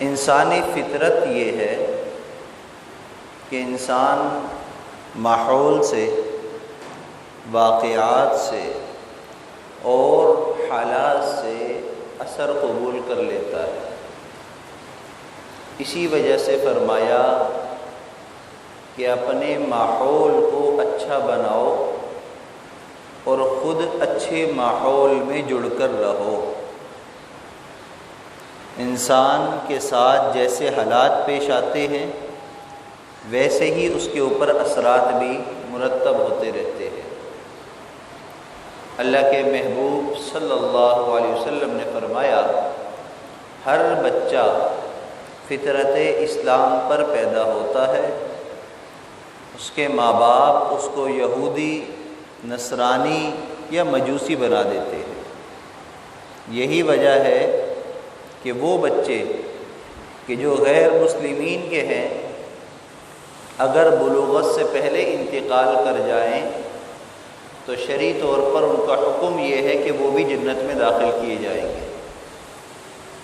انسانی فطرت یہ ہے کہ انسان ماحول سے، واقعات سے اور حالات سے اثر قبول کر لیتا ہے۔ اسی وجہ سے فرمایا کہ اپنے ماحول کو اچھا بناؤ اور خود اچھے ماحول میں جڑ کر رہو۔ انسان کے ساتھ جیسے حالات پیش آتے ہیں ویسے ہی اس کے اوپر اثرات بھی مرتب ہوتے رہتے ہیں۔ اللہ کے محبوب صلی اللہ علیہ وسلم نے فرمایا ہر بچہ فطرت اسلام پر پیدا ہوتا ہے، اس کے ماں باپ اس کو یہودی، نصرانی یا مجوسی بنا دیتے ہیں۔ یہی وجہ ہے کہ وہ بچے کہ جو غیر مسلمین کے ہیں اگر بلوغت سے پہلے انتقال کر جائیں تو شرعی طور پر ان کا حکم یہ ہے کہ وہ بھی جنت میں داخل کیے جائیں گے،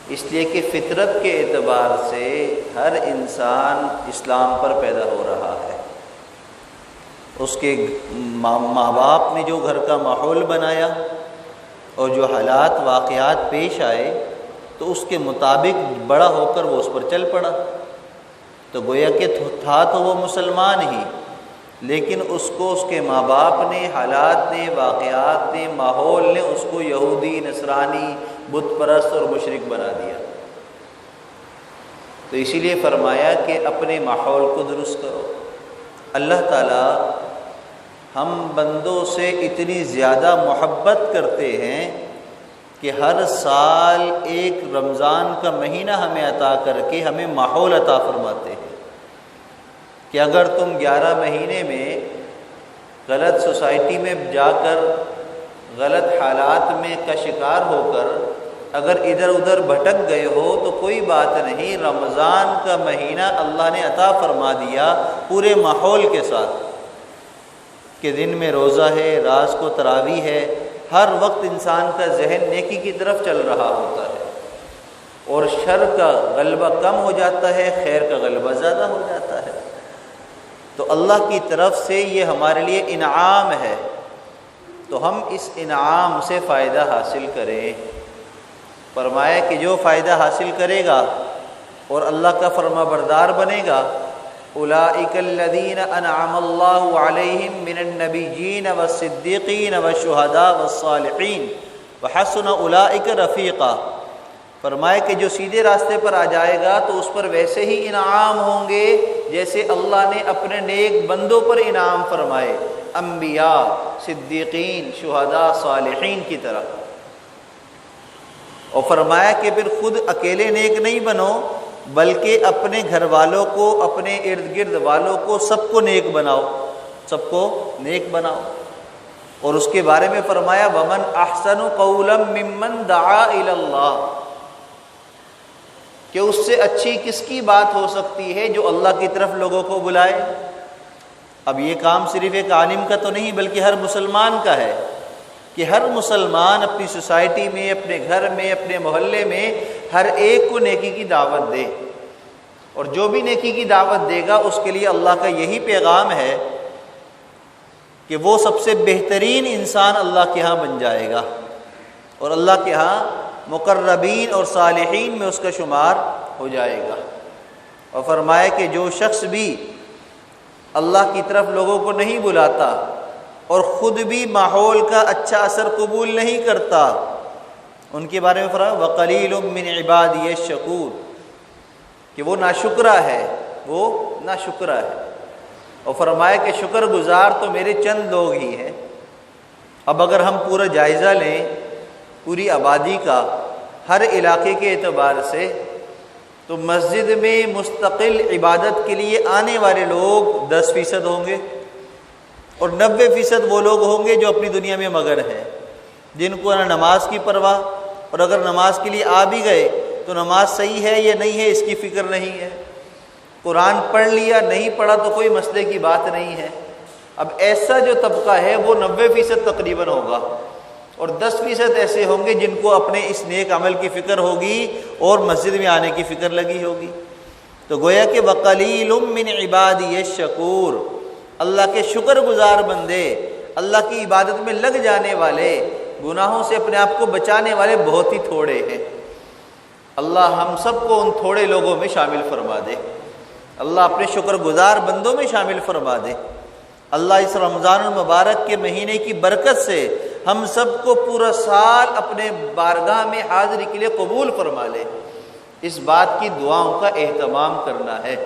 اس لیے کہ فطرت کے اعتبار سے ہر انسان اسلام پر پیدا ہو رہا ہے۔ اس کے ماں باپ نے جو گھر کا ماحول بنایا اور جو حالات واقعات پیش آئے تو اس کے مطابق بڑا ہو کر وہ اس پر چل پڑا، تو گویا کہ تھا تو وہ مسلمان ہی، لیکن اس کو اس کے ماں باپ نے، حالات نے، واقعات نے، ماحول نے اس کو یہودی، نصرانی، بت پرست اور مشرک بنا دیا۔ تو اسی لیے فرمایا کہ اپنے ماحول کو درست کرو۔ اللہ تعالیٰ ہم بندوں سے اتنی زیادہ محبت کرتے ہیں کہ ہر سال ایک رمضان کا مہینہ ہمیں عطا کر کے ہمیں ماحول عطا فرماتے ہیں کہ اگر تم 11 مہینے میں غلط سوسائٹی میں جا کر، غلط حالات میں کا شکار ہو کر اگر ادھر ادھر بھٹک گئے ہو تو کوئی بات نہیں، رمضان کا مہینہ اللہ نے عطا فرما دیا پورے ماحول کے ساتھ کہ دن میں روزہ ہے، رات کو تراویح ہے، ہر وقت انسان کا ذہن نیکی کی طرف چل رہا ہوتا ہے اور شر کا غلبہ کم ہو جاتا ہے، خیر کا غلبہ زیادہ ہو جاتا ہے۔ تو اللہ کی طرف سے یہ ہمارے لیے انعام ہے، تو ہم اس انعام سے فائدہ حاصل کریں۔ فرمایا کہ جو فائدہ حاصل کرے گا اور اللہ کا فرما بردار بنے گا، اولئک الذین انعم اللہ علیہم من النبیین والصدیقین والشہداء والصالحین وحسن اولئک رفیقا۔ فرمایا کہ جو سیدھے راستے پر آ جائے گا تو اس پر ویسے ہی انعام ہوں گے جیسے اللہ نے اپنے نیک بندوں پر انعام فرمائے، انبیاء، صدیقین، شہداء، صالحین کی طرح۔ اور فرمایا کہ پھر خود اکیلے نیک نہیں بنو بلکہ اپنے گھر والوں کو، اپنے ارد گرد والوں کو، سب کو نیک بناؤ، سب کو نیک بناؤ۔ اور اس کے بارے میں فرمایا وَمَنْ أَحْسَنُ قَوْلًا مِّمَّنْ دَعَا إِلَى اللَّهِ، کہ اس سے اچھی کس کی بات ہو سکتی ہے جو اللہ کی طرف لوگوں کو بلائے۔ اب یہ کام صرف ایک عالم کا تو نہیں بلکہ ہر مسلمان کا ہے کہ ہر مسلمان اپنی سوسائٹی میں، اپنے گھر میں، اپنے محلے میں ہر ایک کو نیکی کی دعوت دے، اور جو بھی نیکی کی دعوت دے گا اس کے لیے اللہ کا یہی پیغام ہے کہ وہ سب سے بہترین انسان اللہ کے ہاں بن جائے گا اور اللہ کے ہاں مقربین اور صالحین میں اس کا شمار ہو جائے گا۔ اور فرمایا کہ جو شخص بھی اللہ کی طرف لوگوں کو نہیں بلاتا اور خود بھی ماحول کا اچھا اثر قبول نہیں کرتا، ان کے بارے میں فرمایا وَقَلِيلٌ مِّنْ عِبَادِيَ الشَّكُورُ، کہ وہ ناشکرہ ہے، وہ ناشکرہ ہے۔ اور فرمایا کہ شکر گزار تو میرے چند لوگ ہی ہیں۔ اب اگر ہم پورا جائزہ لیں پوری آبادی کا، ہر علاقے کے اعتبار سے، تو مسجد میں مستقل عبادت کے لیے آنے والے لوگ 10% ہوں گے اور 90% وہ لوگ ہوں گے جو اپنی دنیا میں مگن ہیں، جن کو نہ نماز کی پرواہ، اور اگر نماز کے لیے آ بھی گئے تو نماز صحیح ہے یا نہیں ہے اس کی فکر نہیں ہے، قرآن پڑھ لیا نہیں پڑھا تو کوئی مسئلے کی بات نہیں ہے۔ اب ایسا جو طبقہ ہے وہ 90% تقریباً ہوگا اور 10% ایسے ہوں گے جن کو اپنے اس نیک عمل کی فکر ہوگی اور مسجد میں آنے کی فکر لگی ہوگی۔ تو گویا کہ وَقَلِيلٌ مِّنْ عِبَادِيَ الشَّكُورُ، اللہ کے شکر گزار بندے، اللہ کی عبادت میں لگ جانے والے، گناہوں سے اپنے آپ کو بچانے والے بہت ہی تھوڑے ہیں۔ اللہ ہم سب کو ان تھوڑے لوگوں میں شامل فرما دے، اللہ اپنے شکر گزار بندوں میں شامل فرما دے۔ اللہ اس رمضان المبارک کے مہینے کی برکت سے ہم سب کو پورا سال اپنے بارگاہ میں حاضری کے لیے قبول فرما لے، اس بات کی دعاؤں کا اہتمام کرنا ہے،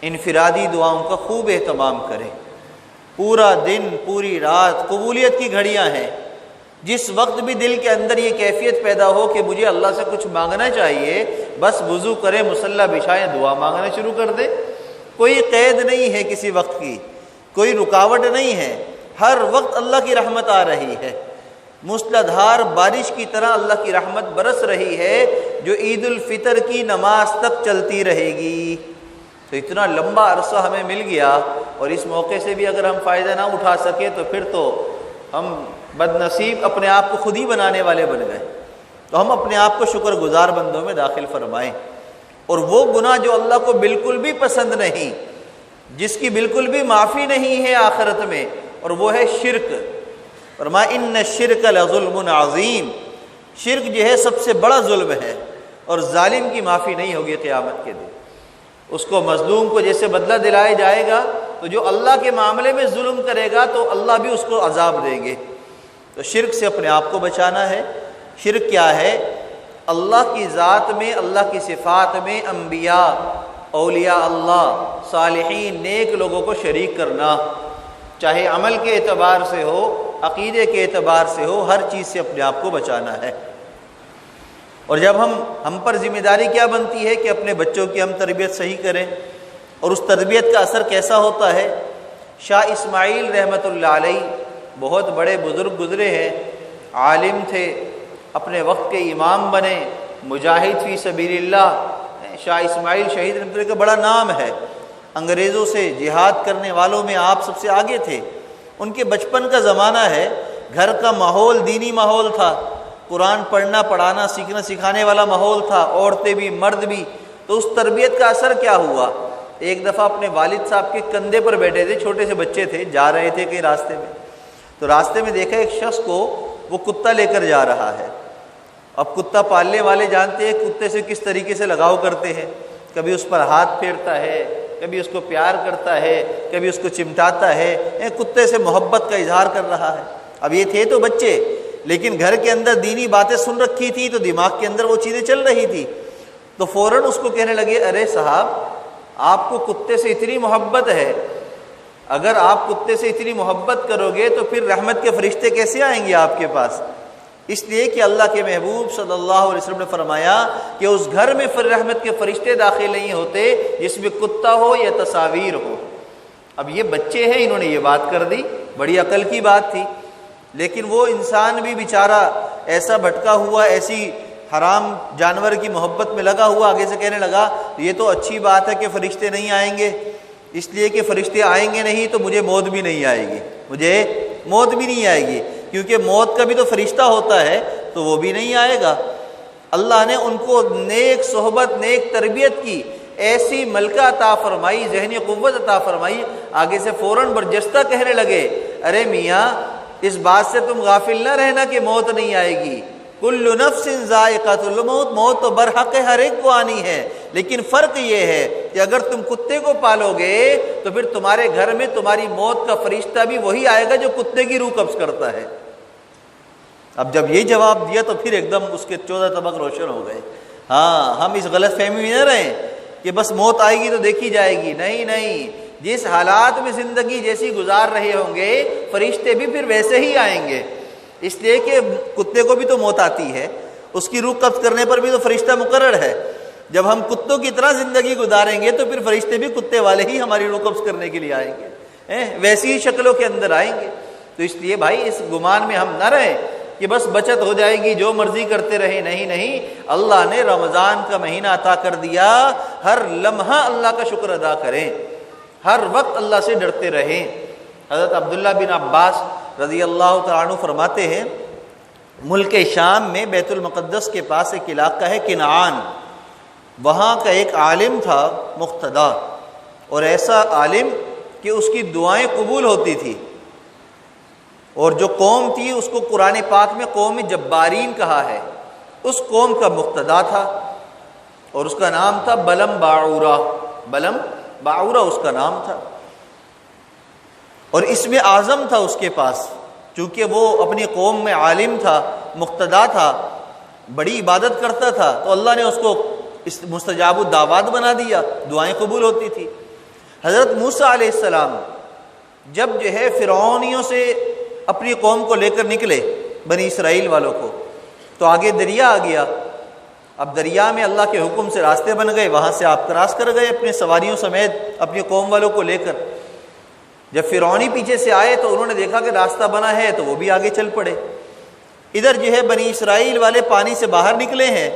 انفرادی دعاؤں کا خوب اہتمام کریں۔ پورا دن پوری رات قبولیت کی گھڑیاں ہیں، جس وقت بھی دل کے اندر یہ کیفیت پیدا ہو کہ مجھے اللہ سے کچھ مانگنا چاہیے، بس وضو کرے، مصلی بچھائیں، دعا مانگنا شروع کر دے۔ کوئی قید نہیں ہے کسی وقت کی، کوئی رکاوٹ نہیں ہے، ہر وقت اللہ کی رحمت آ رہی ہے، موسلادھار بارش کی طرح اللہ کی رحمت برس رہی ہے جو عید الفطر کی نماز تک چلتی رہے گی۔ تو اتنا لمبا عرصہ ہمیں مل گیا، اور اس موقع سے بھی اگر ہم فائدہ نہ اٹھا سکے تو پھر تو ہم بد نصیب اپنے آپ کو خود ہی بنانے والے بن گئے۔ تو ہم اپنے آپ کو شکر گزار بندوں میں داخل فرمائیں، اور وہ گناہ جو اللہ کو بالکل بھی پسند نہیں، جس کی بالکل بھی معافی نہیں ہے آخرت میں، اور وہ ہے شرک۔ فرمایا ان الشرک لظلم عظیم، شرک جو ہے سب سے بڑا ظلم ہے، اور ظالم کی معافی نہیں ہوگی قیامت کے دن۔ اس کو مظلوم کو جیسے بدلہ دلایا جائے گا، تو جو اللہ کے معاملے میں ظلم کرے گا تو اللہ بھی اس کو عذاب دیں گے۔ تو شرک سے اپنے آپ کو بچانا ہے۔ شرک کیا ہے؟ اللہ کی ذات میں، اللہ کی صفات میں انبیاء، اولیاء اللہ، صالحین، نیک لوگوں کو شریک کرنا، چاہے عمل کے اعتبار سے ہو، عقیدے کے اعتبار سے ہو، ہر چیز سے اپنے آپ کو بچانا ہے۔ اور جب ہم پر ذمہ داری کیا بنتی ہے کہ اپنے بچوں کی ہم تربیت صحیح کریں، اور اس تربیت کا اثر کیسا ہوتا ہے؟ شاہ اسماعیل رحمۃ اللہ علیہ بہت بڑے بزرگ گزرے ہیں، عالم تھے، اپنے وقت کے امام بنے، مجاہد فی سبیل اللہ۔ شاہ اسماعیل شہید رحمۃ اللہ کا بڑا نام ہے، انگریزوں سے جہاد کرنے والوں میں آپ سب سے آگے تھے۔ ان کے بچپن کا زمانہ ہے، گھر کا ماحول دینی ماحول تھا، قرآن پڑھنا پڑھانا سیکھنا سکھانے والا ماحول تھا، عورتیں بھی مرد بھی۔ تو اس تربیت کا اثر کیا ہوا؟ ایک دفعہ اپنے والد صاحب کے کندھے پر بیٹھے تھے، چھوٹے سے بچے تھے، جا رہے تھے کہیں راستے میں، تو راستے میں دیکھا ایک شخص کو وہ کتا لے کر جا رہا ہے۔ اب کتا پالنے والے جانتے ہیں کتے سے کس طریقے سے لگاؤ کرتے ہیں، کبھی اس پر ہاتھ پھیرتا ہے، کبھی اس کو پیار کرتا ہے، کبھی اس کو چمٹاتا ہے، کتے سے محبت کا اظہار کر رہا ہے۔ اب یہ تھے تو بچے، لیکن گھر کے اندر دینی باتیں سن رکھی تھی، تو دماغ کے اندر وہ چیزیں چل رہی تھی۔ تو فوراً اس کو کہنے لگے، ارے صاحب آپ کو کتے سے اتنی محبت ہے، اگر آپ کتے سے اتنی محبت کرو گے تو پھر رحمت کے فرشتے کیسے آئیں گے آپ کے پاس؟ اس لیے کہ اللہ کے محبوب صلی اللہ علیہ وسلم نے فرمایا کہ اس گھر میں پھر رحمت کے فرشتے داخل نہیں ہوتے جس میں کتا ہو یا تصاویر ہو۔ اب یہ بچے ہیں، انہوں نے یہ بات کر دی، بڑی عقل کی بات تھی، لیکن وہ انسان بھی بیچارہ ایسا بھٹکا ہوا، ایسی حرام جانور کی محبت میں لگا ہوا، آگے سے کہنے لگا یہ تو اچھی بات ہے کہ فرشتے نہیں آئیں گے، اس لیے کہ فرشتے آئیں گے نہیں تو مجھے موت بھی نہیں آئے گی، مجھے موت بھی نہیں آئے گی، کیونکہ موت کا بھی تو فرشتہ ہوتا ہے، تو وہ بھی نہیں آئے گا۔ اللہ نے ان کو نیک صحبت، نیک تربیت کی ایسی ملکہ عطا فرمائی، ذہنی قوت عطا فرمائی، آگے سے فوراً برجستہ کہنے لگے، ارے میاں اس بات سے تم غافل نہ رہنا کہ موت نہیں آئے گی، کل نفس ذائقۃ الموت، موت تو برحق ہر ایک کو آنی ہے، لیکن فرق یہ ہے کہ اگر تم کتے کو پالو گے تو پھر تمہارے گھر میں تمہاری موت کا فرشتہ بھی وہی آئے گا جو کتے کی روح قبض کرتا ہے۔ اب جب یہ جواب دیا تو پھر ایک دم اس کے 14 طبق روشن ہو گئے۔ ہاں، ہم اس غلط فہمی میں نہ رہیں کہ بس موت آئے گی تو دیکھی جائے گی، نہیں نہیں، جس حالات میں زندگی جیسی گزار رہے ہوں گے فرشتے بھی پھر ویسے ہی آئیں گے، اس لیے کہ کتے کو بھی تو موت آتی ہے، اس کی روح قبض کرنے پر بھی تو فرشتہ مقرر ہے۔ جب ہم کتوں کی طرح زندگی گزاریں گے تو پھر فرشتے بھی کتے والے ہی ہماری روح قبض کرنے کے لیے آئیں گے، ویسی ہی شکلوں کے اندر آئیں گے۔ تو اس لیے بھائی اس گمان میں ہم نہ رہیں کہ بس بچت ہو جائے گی، جو مرضی کرتے رہے، نہیں نہیں، اللہ نے رمضان کا مہینہ عطا کر دیا، ہر لمحہ اللہ کا شکر ادا کریں، ہر وقت اللہ سے ڈرتے رہیں۔ حضرت عبداللہ بن عباس رضی اللہ تعالیٰ عنہ فرماتے ہیں ملک شام میں بیت المقدس کے پاس ایک علاقہ ہے کنعان، وہاں کا ایک عالم تھا مقتدا، اور ایسا عالم کہ اس کی دعائیں قبول ہوتی تھی، اور جو قوم تھی اس کو قرآن پاک میں قوم جبارین کہا ہے، اس قوم کا مقتدا تھا، اور اس کا نام تھا بلم باعورہ، بلم باعورہ اس کا نام تھا، اور اسم اعظم تھا اس کے پاس، چونکہ وہ اپنی قوم میں عالم تھا، مقتدا تھا، بڑی عبادت کرتا تھا، تو اللہ نے اس کو مستجاب الدعوات بنا دیا، دعائیں قبول ہوتی تھی۔ حضرت موسیٰ علیہ السلام جب جو ہے فرعونیوں سے اپنی قوم کو لے کر نکلے، بنی اسرائیل والوں کو، تو آگے دریا آ گیا، اب دریا میں اللہ کے حکم سے راستے بن گئے، وہاں سے آپ کراس کر گئے اپنے سواریوں سمیت اپنی قوم والوں کو لے کر۔ جب فرعونی پیچھے سے آئے تو انہوں نے دیکھا کہ راستہ بنا ہے تو وہ بھی آگے چل پڑے۔ ادھر جو ہے بنی اسرائیل والے پانی سے باہر نکلے ہیں،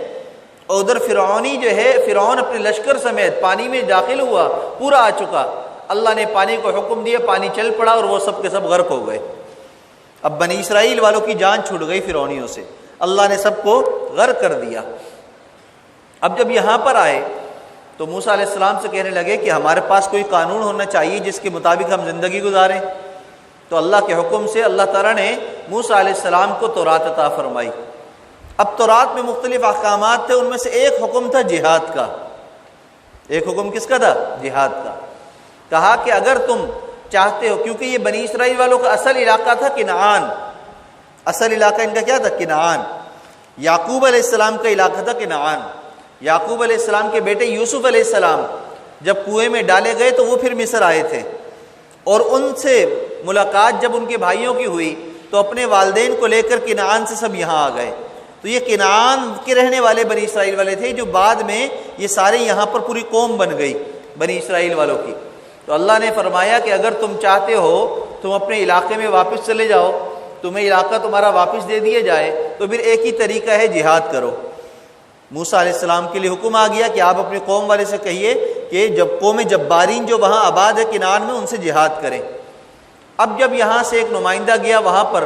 اور ادھر فرعونی جو ہے فرعون اپنے لشکر سمیت پانی میں داخل ہوا، پورا آ چکا، اللہ نے پانی کو حکم دیا، پانی چل پڑا اور وہ سب کے سب غرق ہو گئے۔ اب بنی اسرائیل والوں کی جان چھوٹ گئی فرعونیوں سے، اللہ نے سب کو غرق کر دیا۔ اب جب یہاں پر آئے تو موسیٰ علیہ السلام سے کہنے لگے کہ ہمارے پاس کوئی قانون ہونا چاہیے جس کے مطابق ہم زندگی گزاریں، تو اللہ کے حکم سے اللہ تعالیٰ نے موسیٰ علیہ السلام کو تورات عطا فرمائی۔ اب تورات میں مختلف احکامات تھے، ان میں سے ایک حکم تھا جہاد کا۔ ایک حکم کس کا تھا؟ جہاد کا۔ کہا کہ اگر تم چاہتے ہو، کیونکہ یہ بنی اسرائیل والوں کا اصل علاقہ تھا کنعان، اصل علاقہ ان کا کیا تھا؟ کنعان۔ یعقوب علیہ السلام کا علاقہ تھا کنعان۔ یعقوب علیہ السلام کے بیٹے یوسف علیہ السلام جب کنویں میں ڈالے گئے تو وہ پھر مصر آئے تھے، اور ان سے ملاقات جب ان کے بھائیوں کی ہوئی تو اپنے والدین کو لے کر کنعان سے سب یہاں آ گئے۔ تو یہ کنعان کے رہنے والے بنی اسرائیل والے تھے، جو بعد میں یہ سارے یہاں پر پوری قوم بن گئی بنی اسرائیل والوں کی۔ تو اللہ نے فرمایا کہ اگر تم چاہتے ہو تم اپنے علاقے میں واپس چلے جاؤ، تمہیں علاقہ تمہارا واپس دے دیا جائے، تو پھر ایک ہی طریقہ ہے، جہاد کرو۔ موسیٰ علیہ السلام کے لیے حکم آ گیا کہ آپ اپنی قوم والے سے کہیے کہ جب قوم جبارین جو وہاں آباد ہے کنعان میں، ان سے جہاد کریں۔ اب جب یہاں سے ایک نمائندہ گیا وہاں پر،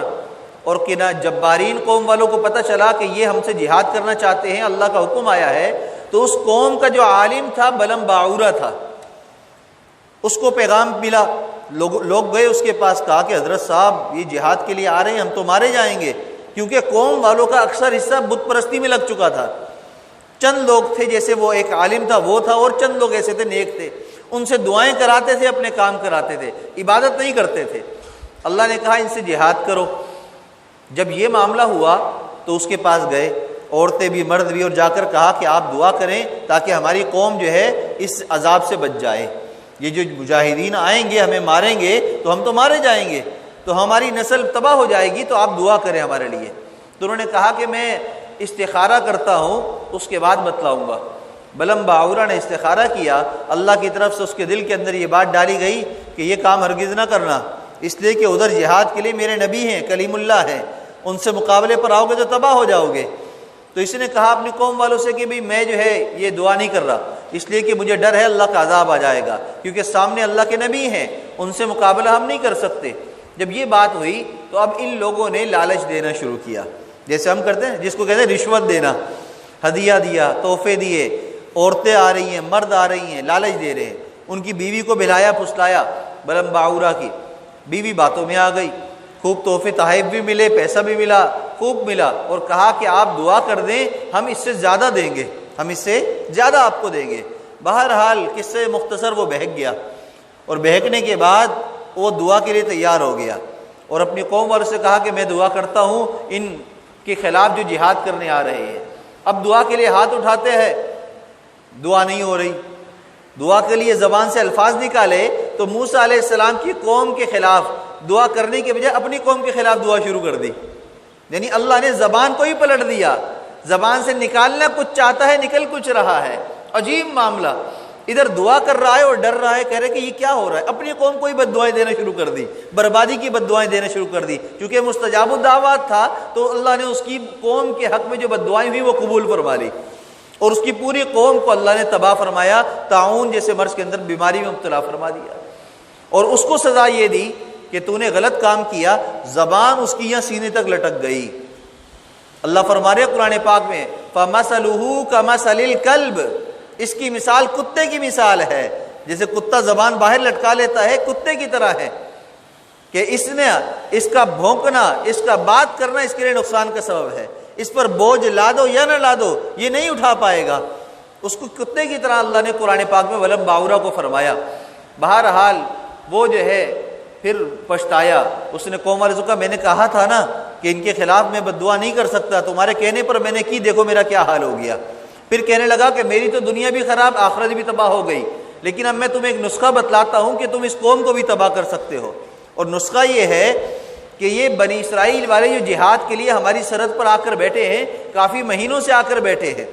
اور جبارین قوم والوں کو پتہ چلا کہ یہ ہم سے جہاد کرنا چاہتے ہیں، اللہ کا حکم آیا ہے، تو اس قوم کا جو عالم تھا بلم باعورہ تھا، اس کو پیغام ملا، لوگ گئے اس کے پاس، کہا کہ حضرت صاحب یہ جہاد کے لیے آ رہے ہیں، ہم تو مارے جائیں گے، کیونکہ قوم والوں کا اکثر حصہ بت پرستی میں لگ چکا تھا۔ چند لوگ تھے، جیسے وہ ایک عالم تھا وہ تھا، اور چند لوگ ایسے تھے نیک تھے، ان سے دعائیں کراتے تھے، اپنے کام کراتے تھے، عبادت نہیں کرتے تھے۔ اللہ نے کہا ان سے جہاد کرو۔ جب یہ معاملہ ہوا تو اس کے پاس گئے، عورتیں بھی مرد بھی، اور جا کر کہا کہ آپ دعا کریں تاکہ ہماری قوم جو ہے اس عذاب سے بچ جائے، یہ جو مجاہدین آئیں گے ہمیں ماریں گے تو ہم تو مارے جائیں گے، تو ہماری نسل تباہ ہو جائے گی، تو آپ دعا کریں ہمارے لیے۔ تو انہوں نے کہا کہ میں استخارہ کرتا ہوں، اس کے بعد بتلاؤں گا۔ بلم باعورہ نے استخارہ کیا، اللہ کی طرف سے اس کے دل کے اندر یہ بات ڈالی گئی کہ یہ کام ہرگز نہ کرنا، اس لیے کہ ادھر جہاد کے لیے میرے نبی ہیں، کلیم اللہ ہیں، ان سے مقابلے پر آؤ گے تو تباہ ہو جاؤ گے۔ تو اس نے کہا اپنی قوم والوں سے کہ میں جو ہے یہ دعا نہیں کر رہا، اس لیے کہ مجھے ڈر ہے اللہ کا عذاب آ جائے گا، کیونکہ سامنے اللہ کے نبی ہیں، ان سے مقابلہ ہم نہیں کر سکتے۔ جب یہ بات ہوئی تو اب ان لوگوں نے لالچ دینا شروع کیا، جیسے ہم کرتے ہیں، جس کو کہتے ہیں رشوت دینا، ہدیہ دیا، تحفے دیے، عورتیں آ رہی ہیں، مرد آ رہی ہیں، لالچ دے رہے ہیں۔ ان کی بیوی کو بلایا پھسلایا، بلم باعورہ کی بیوی باتوں میں آ گئی، خوب تحفے تحائف بھی ملے، پیسہ بھی ملا، خوب ملا، اور کہا کہ آپ دعا کر دیں، ہم اس سے زیادہ دیں گے، ہم اس سے زیادہ آپ کو دیں گے۔ بہرحال قصے مختصر وہ بہک گیا، اور بہکنے کے بعد وہ دعا کے لیے تیار ہو گیا، اور اپنی قوم والوں سے کہا کہ میں دعا کرتا ہوں ان کے خلاف جو جہاد کرنے آ رہے ہیں۔ اب دعا کے لیے ہاتھ اٹھاتے ہیں، دعا نہیں ہو رہی، دعا کے لیے زبان سے الفاظ نکالے تو موسیٰ علیہ السلام کی قوم کے خلاف دعا کرنے کے بجائے اپنی قوم کے خلاف دعا شروع کر دی، یعنی اللہ نے زبان کو ہی پلٹ دیا، زبان سے نکالنا کچھ چاہتا ہے، نکل کچھ رہا ہے، عجیب معاملہ۔ ادھر دعا کر رہا ہے اور ڈر رہا ہے، کہہ رہے کہ یہ کیا ہو رہا ہے، اپنی قوم کو ہی بد دعائیں دینا شروع کر دی، بربادی کی بد دعائیں دینا شروع کر دی، کیونکہ مستجاب الدعوات تھا تو اللہ نے اس کی قوم کے حق میں جو بد دعائیں ہوئی وہ قبول فرما لی، اور اس کی پوری قوم کو اللہ نے تباہ فرمایا، طاعون جیسے مرض کے اندر بیماری میں مبتلا فرما دیا، اور اس کو سزا یہ دی کہ تو نے غلط کام کیا، زبان اس کی یہاں سینے تک لٹک گئی، اللہ فرما رہے قرآن پاک میں فَمَثَلُهُ كَمَثَلِ الْكَلْبِ، اس کی مثال کتے کی مثال ہے، جیسے کتا زبان باہر لٹکا لیتا ہے کتے کی طرح ہے، کہ اس کا بھونکنا، اس کا بات کرنا اس کے لیے نقصان کا سبب ہے، اس پر بوجھ لا دو یا نہ لا دو یہ نہیں اٹھا پائے گا، اس کو کتے کی طرح اللہ نے قرآن پاک میں ولم باورا کو فرمایا۔ بہرحال وہ جو ہے پھر پچھتایا، اس نے قوم والے سے کہا میں نے کہا تھا نا کہ ان کے خلاف میں بد دعا نہیں کر سکتا، تمہارے کہنے پر میں نے کی، دیکھو میرا کیا حال ہو گیا۔ پھر کہنے لگا کہ میری تو دنیا بھی خراب آخرت بھی تباہ ہو گئی، لیکن اب میں تمہیں ایک نسخہ بتلاتا ہوں کہ تم اس قوم کو بھی تباہ کر سکتے ہو، اور نسخہ یہ ہے کہ یہ بنی اسرائیل والے جو جہاد کے لیے ہماری سرحد پر آ کر بیٹھے ہیں، کافی مہینوں سے آ کر بیٹھے ہیں،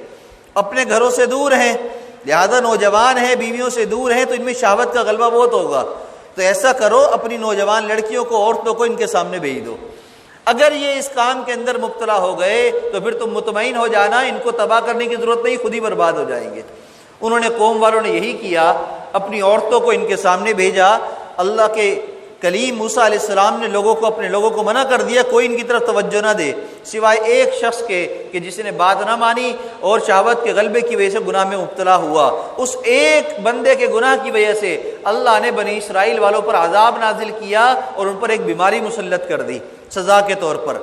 اپنے گھروں سے دور ہیں، لہذا نوجوان ہیں، بیویوں سے دور ہیں، تو ان میں شہوت کا غلبہ بہت ہوگا، تو ایسا کرو اپنی نوجوان لڑکیوں کو، عورتوں کو ان کے سامنے بھیج دو، اگر یہ اس کام کے اندر مبتلا ہو گئے تو پھر تم مطمئن ہو جانا ان کو تباہ کرنے کی ضرورت نہیں، خود ہی برباد ہو جائیں گے۔ انہوں نے قوم والوں نے یہی کیا، اپنی عورتوں کو ان کے سامنے بھیجا۔ اللہ کے کلیم موسیٰ علیہ السلام نے اپنے لوگوں کو منع کر دیا کوئی ان کی طرف توجہ نہ دے سوائے ایک شخص کے کہ جس نے بات نہ مانی اور شہوت کے غلبے کی وجہ سے گناہ میں مبتلا ہوا۔ اس ایک بندے کے گناہ کی وجہ سے اللہ نے بنی اسرائیل والوں پر عذاب نازل کیا اور ان پر ایک بیماری مسلط کر دی سزا کے طور پر،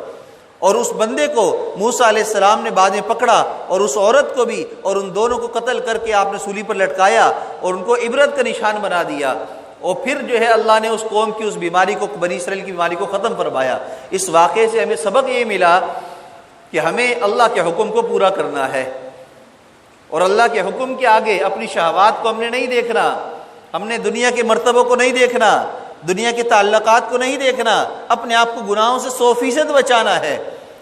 اور اس بندے کو موسیٰ علیہ السلام نے بعد میں پکڑا اور اس عورت کو بھی، اور ان دونوں کو قتل کر کے آپ نے سولی پر لٹکایا اور ان کو عبرت کا نشان بنا دیا، اور پھر جو ہے اللہ نے اس قوم کی اس بیماری کو، بنی اسرائیل کی بیماری کو ختم فرمایا۔ اس واقعے سے ہمیں سبق یہ ملا کہ ہمیں اللہ کے حکم کو پورا کرنا ہے، اور اللہ کے حکم کے آگے اپنی شہوات کو ہم نے نہیں دیکھنا، ہم نے دنیا کے مرتبوں کو نہیں دیکھنا، دنیا کے تعلقات کو نہیں دیکھنا، اپنے آپ کو گناہوں سے 100% بچانا ہے،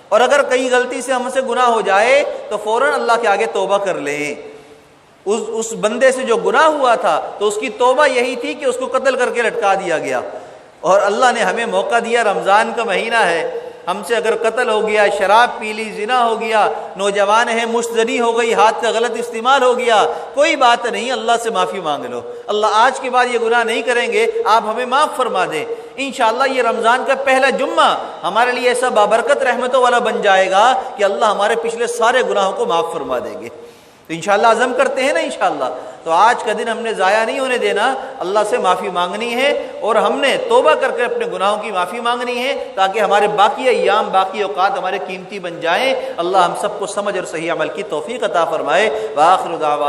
اور اگر کئی غلطی سے ہم سے گناہ ہو جائے تو فوراً اللہ کے آگے توبہ کر لیں۔ اس بندے سے جو گناہ ہوا تھا تو اس کی توبہ یہی تھی کہ اس کو قتل کر کے لٹکا دیا گیا، اور اللہ نے ہمیں موقع دیا، رمضان کا مہینہ ہے، ہم سے اگر قتل ہو گیا، شراب پی لی، زنا ہو گیا، نوجوان ہیں مشت زنی ہو گئی، ہاتھ کا غلط استعمال ہو گیا، کوئی بات نہیں، اللہ سے معافی مانگ لو، اللہ آج کے بعد یہ گناہ نہیں کریں گے، آپ ہمیں معاف فرما دیں۔ انشاءاللہ یہ رمضان کا پہلا جمعہ ہمارے لیے ایسا بابرکت رحمتوں والا بن جائے گا کہ اللہ ہمارے پچھلے سارے گناہوں کو معاف فرما دیں گے۔ تو انشاءاللہ عزم کرتے ہیں نا انشاءاللہ، تو آج کا دن ہم نے ضائع نہیں ہونے دینا، اللہ سے معافی مانگنی ہے، اور ہم نے توبہ کر کے اپنے گناہوں کی معافی مانگنی ہے تاکہ ہمارے باقی ایام، باقی اوقات ہمارے قیمتی بن جائیں۔ اللہ ہم سب کو سمجھ اور صحیح عمل کی توفیق عطا فرمائے۔ وآخر دعوانا